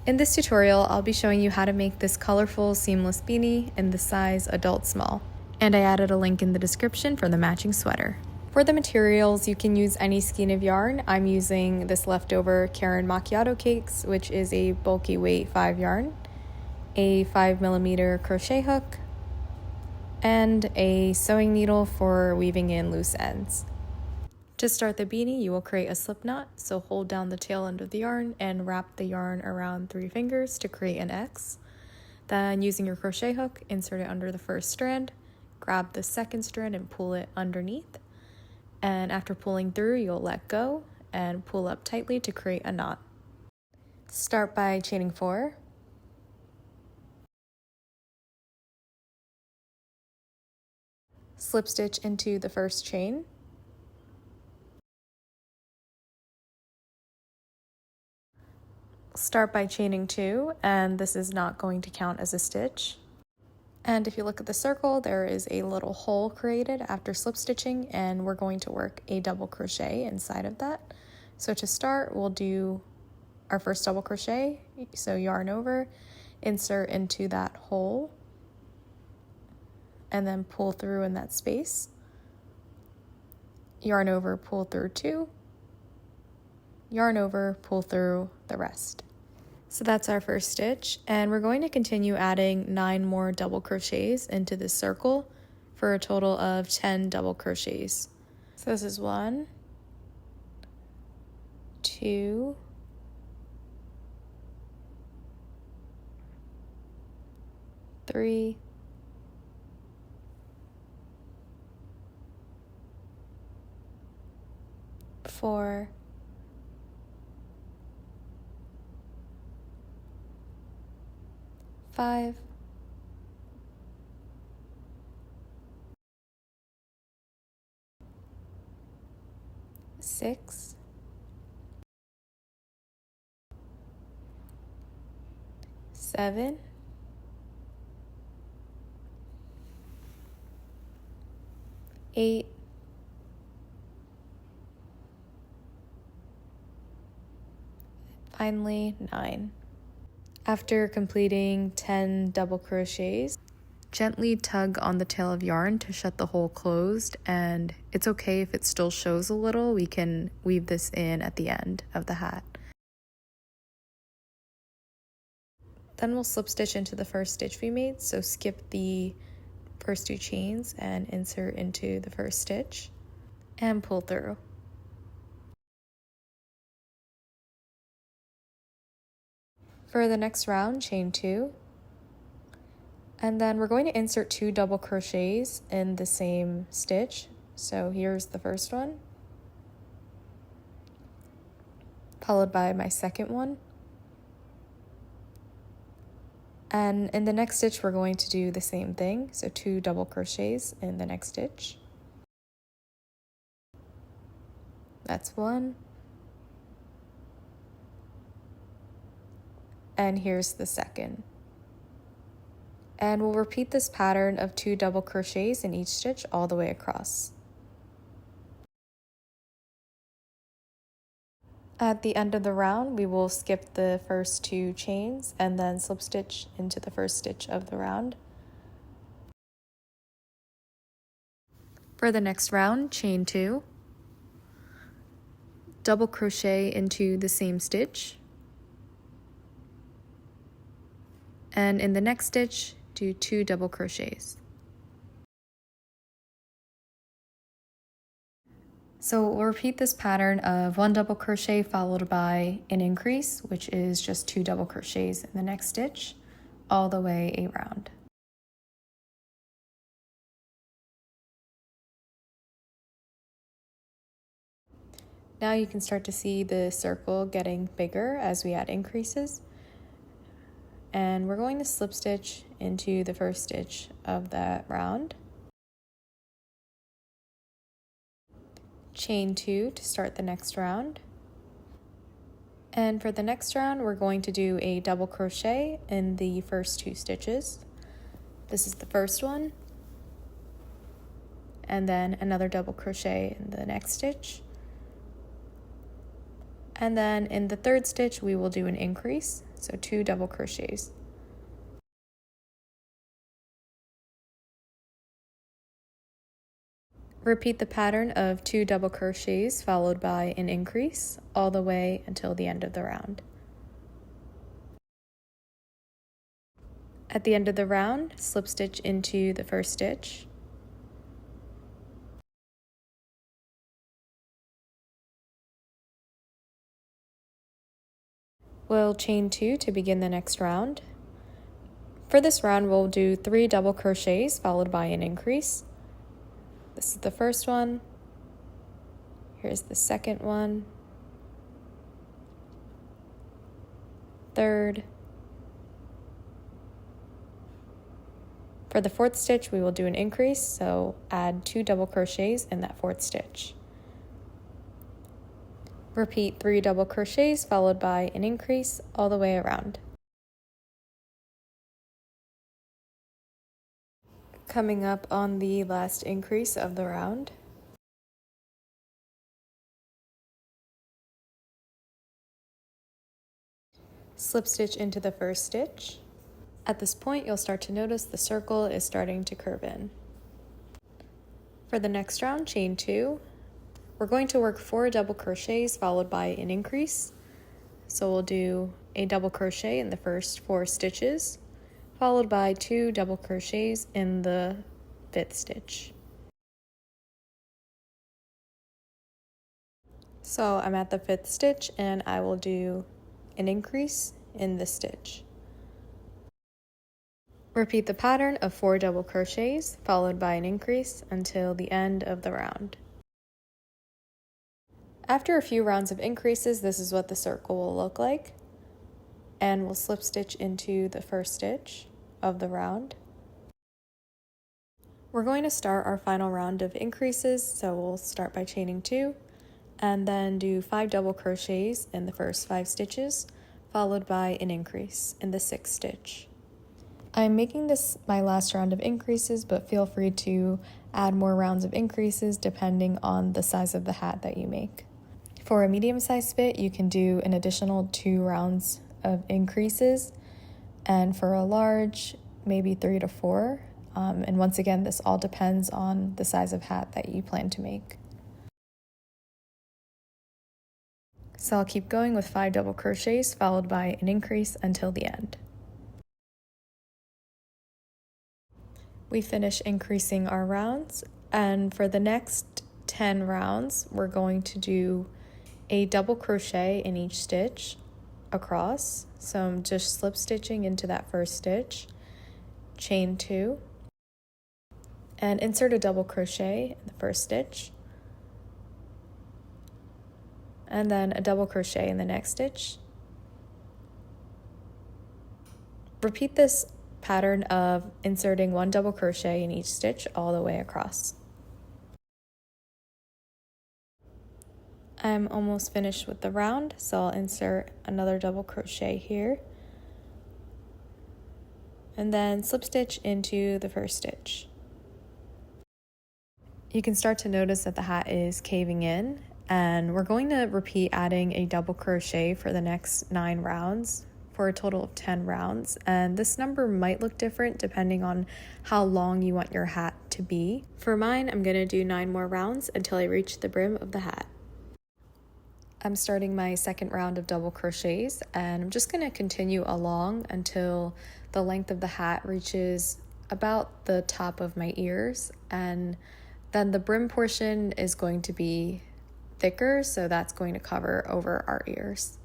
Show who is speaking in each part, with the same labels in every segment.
Speaker 1: In this tutorial, I'll be showing you how to make this colorful seamless beanie in the size adult small. And I added a link in the description for the matching sweater. For the materials, you can use any skein of yarn. I'm using this leftover Caron Macchiato cakes, which is a bulky weight 5 yarn, a 5mm crochet hook, and a sewing needle for weaving in loose ends. To start the beanie, you will create a slip knot, so hold down the tail end of the yarn and wrap the yarn around 3 fingers to create an X. Then, using your crochet hook, insert it under the first strand, grab the second strand and pull it underneath. And after pulling through, you'll let go and pull up tightly to create a knot. Start by chaining 4. Slip stitch into the first chain. Start by chaining 2, and this is not going to count as a stitch. And if you look at the circle, there is a little hole created after slip stitching, and we're going to work a double crochet inside of that. So to start, we'll do our first double crochet, so yarn over, insert into that hole, and then pull through in that space. Yarn over, pull through 2, yarn over, pull through the rest. So that's our first stitch, and we're going to continue adding 9 more double crochets into this circle for a total of 10 double crochets. So this is 1, 2, 3, 4, 5, 6, 7, 8, 9. After completing 10 double crochets, gently tug on the tail of yarn to shut the hole closed, and it's okay if it still shows a little. We can weave this in at the end of the hat. Then we'll slip stitch into the first stitch we made, so skip the first 2 chains and insert into the first stitch and pull through. For the next round, chain 2, and then we're going to insert 2 double crochets in the same stitch. So here's the first one, followed by my second one. And in the next stitch, we're going to do the same thing, so 2 double crochets in the next stitch. That's 1. And here's the second. And we'll repeat this pattern of 2 double crochets in each stitch all the way across. At the end of the round, we will skip the first 2 chains and then slip stitch into the first stitch of the round. For the next round, chain 2, double crochet into the same stitch, and in the next stitch, do 2 double crochets. So we'll repeat this pattern of 1 double crochet followed by an increase, which is just 2 double crochets in the next stitch, all the way around. Now you can start to see the circle getting bigger as we add increases. And we're going to slip stitch into the first stitch of that round. Chain 2 to start the next round. And for the next round, we're going to do a double crochet in the first 2 stitches. This is the first one. And then another double crochet in the next stitch. And then in the third stitch, we will do an increase. so 2 double crochets. Repeat the pattern of 2 double crochets followed by an increase all the way until the end of the round. At the end of the round, slip stitch into the first stitch. We'll chain 2 to begin the next round. For this round, we'll do 3 double crochets followed by an increase. This is the first one. Here's the second one. Third. For the fourth stitch, we will do an increase, so add 2 double crochets in that fourth stitch. Repeat 3 double crochets followed by an increase all the way around. Coming up on the last increase of the round, slip stitch into the first stitch. At this point, you'll start to notice the circle is starting to curve in. For the next round, chain 2. We're going to work 4 double crochets followed by an increase. So we'll do a double crochet in the first 4 stitches, followed by 2 double crochets in the 5th stitch. So I'm at the 5th stitch and I will do an increase in this stitch. Repeat the pattern of 4 double crochets followed by an increase until the end of the round. After a few rounds of increases, this is what the circle will look like. And we'll slip stitch into the first stitch of the round. We're going to start our final round of increases, so we'll start by chaining 2 and then do 5 double crochets in the first 5 stitches, followed by an increase in the 6th stitch. I'm making this my last round of increases, but feel free to add more rounds of increases depending on the size of the hat that you make. For a medium-sized fit, you can do an additional 2 rounds of increases, and for a large, maybe 3 to 4. And once again, this all depends on the size of hat that you plan to make. So I'll keep going with 5 double crochets followed by an increase until the end. We finish increasing our rounds, and for the next 10 rounds, we're going to do a double crochet in each stitch across. So I'm just slip stitching into that first stitch, chain 2, and insert a double crochet in the first stitch, and then a double crochet in the next stitch. Repeat this pattern of inserting 1 double crochet in each stitch all the way across. I'm almost finished with the round, so I'll insert another double crochet here and then slip stitch into the first stitch. You can start to notice that the hat is caving in, and we're going to repeat adding a double crochet for the next 9 rounds for a total of 10 rounds, and this number might look different depending on how long you want your hat to be. For mine, I'm going to do 9 more rounds until I reach the brim of the hat. I'm starting my second round of double crochets, and I'm just going to continue along until the length of the hat reaches about the top of my ears, and then the brim portion is going to be thicker, so that's going to cover over our ears.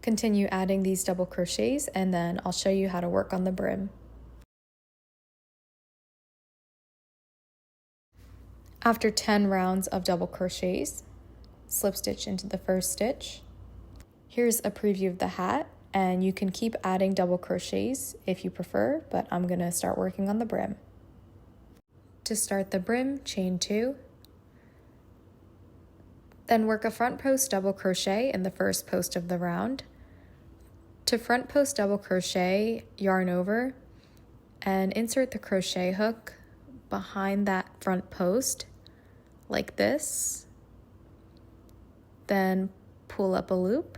Speaker 1: Continue adding these double crochets, and then I'll show you how to work on the brim. After 10 rounds of double crochets, slip stitch into the first stitch. Here's a preview of the hat, and you can keep adding double crochets if you prefer, but I'm going to start working on the brim. To start the brim, chain 2. Then work a front post double crochet in the first post of the round. To front post double crochet, yarn over, and insert the crochet hook behind that front post like this. Then pull up a loop,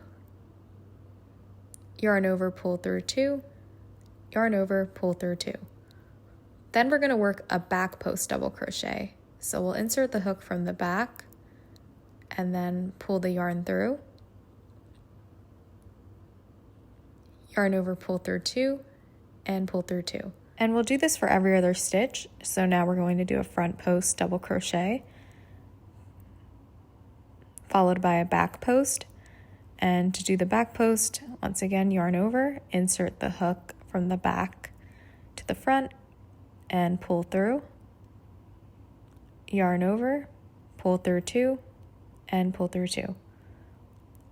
Speaker 1: yarn over, pull through 2, yarn over, pull through 2. Then we're going to work a back post double crochet. So we'll insert the hook from the back and then pull the yarn through, yarn over, pull through 2, and pull through 2. And we'll do this for every other stitch. So now we're going to do a front post double crochet, followed by a back post. And to do the back post, once again, yarn over, insert the hook from the back to the front, and pull through, yarn over, pull through 2, and pull through 2.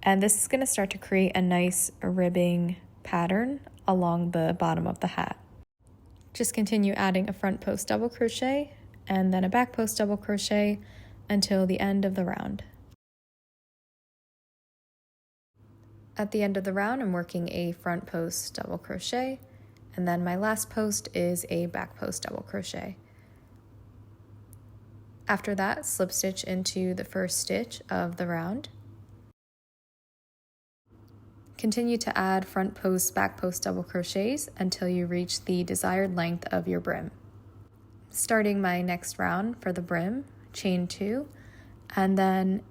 Speaker 1: And this is going to start to create a nice ribbing pattern along the bottom of the hat. Just continue adding a front post double crochet and then a back post double crochet until the end of the round. At the end of the round, I'm working a front post double crochet, and then my last post is a back post double crochet. After that, slip stitch into the first stitch of the round. Continue to add front post, back post double crochets until you reach the desired length of your brim. Starting my next round for the brim, chain 2, and then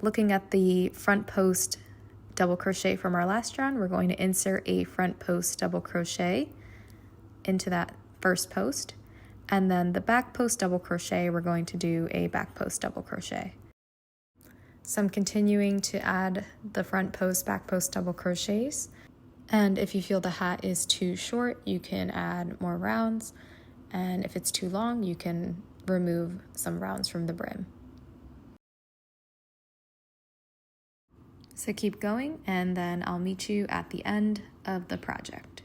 Speaker 1: looking at the front post double crochet from our last round, we're going to insert a front post double crochet into that first post, and then the back post double crochet, we're going to do a back post double crochet. So I'm continuing to add the front post, back post double crochets, and if you feel the hat is too short, you can add more rounds, and if it's too long, you can remove some rounds from the brim. So keep going, and then I'll meet you at the end of the project.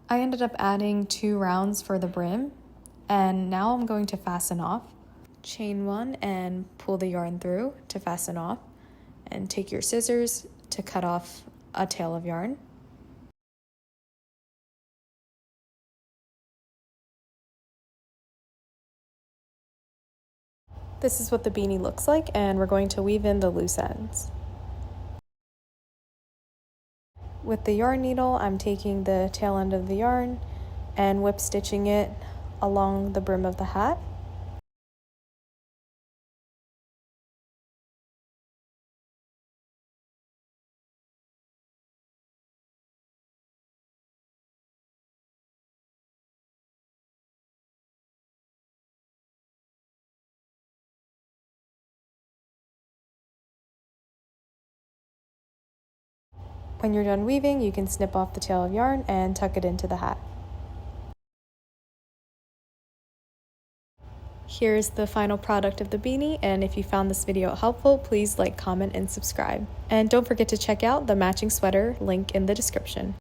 Speaker 1: I ended up adding 2 rounds for the brim, and now I'm going to fasten off. Chain 1 and pull the yarn through to fasten off, and take your scissors to cut off a tail of yarn. This is what the beanie looks like, and we're going to weave in the loose ends. With the yarn needle, I'm taking the tail end of the yarn and whip stitching it along the brim of the hat. When you're done weaving, you can snip off the tail of yarn and tuck it into the hat. Here's the final product of the beanie, and if you found this video helpful, please like, comment, and subscribe. And don't forget to check out the matching sweater link in the description.